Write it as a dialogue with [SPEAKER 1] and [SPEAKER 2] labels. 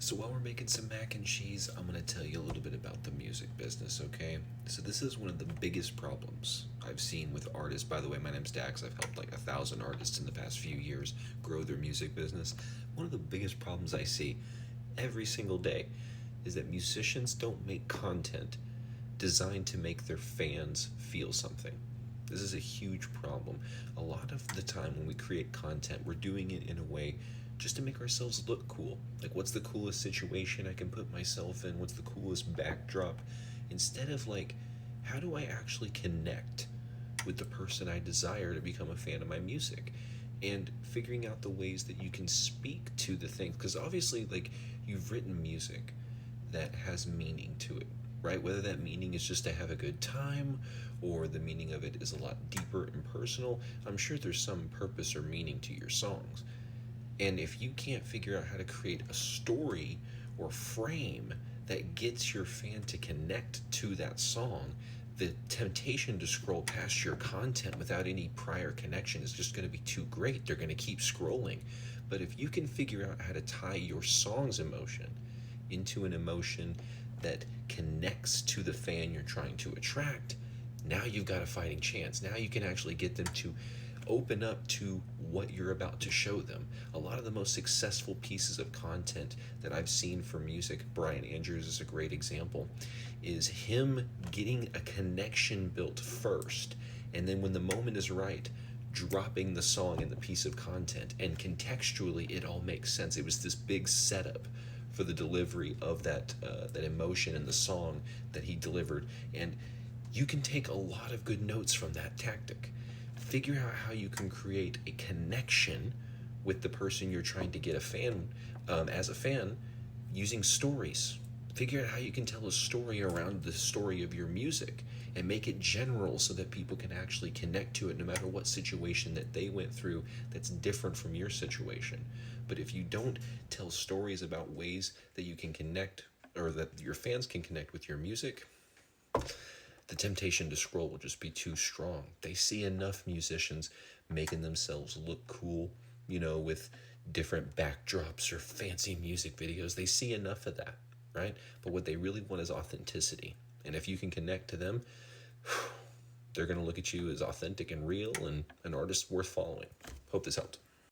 [SPEAKER 1] So while we're making some mac and cheese, I'm going to tell you a little bit about the music business, okay? So this is one of the biggest problems I've seen with artists. By the way, my name's Dax. I've helped like 1,000 artists in the past few years grow their music business. One of the biggest problems I see every single day is that musicians don't make content designed to make their fans feel something. This is a huge problem. A lot of the time when we create content, we're doing it in a way just to make ourselves look cool. Like, what's the coolest situation I can put myself in? What's the coolest backdrop? Instead of, like, how do I actually connect with the person I desire to become a fan of my music? And figuring out the ways that you can speak to the thing. Because obviously, like, you've written music that has meaning to it, right? Whether that meaning is just to have a good time or the meaning of it is a lot deeper and personal, I'm sure there's some purpose or meaning to your songs. And if you can't figure out how to create a story or frame that gets your fan to connect to that song, the temptation to scroll past your content without any prior connection is just going to be too great. They're going to keep scrolling. But if you can figure out how to tie your song's emotion into an emotion that connects to the fan you're trying to attract, now you've got a fighting chance. Now you can actually get them to open up to what you're about to show them. A lot of the most successful pieces of content that I've seen for music, Brian Andrews is a great example, is him getting a connection built first, and then when the moment is right, dropping the song and the piece of content, and contextually it all makes sense. It was this big setup for the delivery of that emotion in the song that he delivered, and you can take a lot of good notes from that tactic. Figure out how you can create a connection with the person you're trying to get a fan as a fan using stories. Figure out how you can tell a story around the story of your music and make it general so that people can actually connect to it no matter what situation that they went through that's different from your situation. But if you don't tell stories about ways that you can connect or that your fans can connect with your music, the temptation to scroll will just be too strong. They see enough musicians making themselves look cool, with different backdrops or fancy music videos. They see enough of that, right? But what they really want is authenticity. And if you can connect to them, they're going to look at you as authentic and real and an artist worth following. Hope this helped.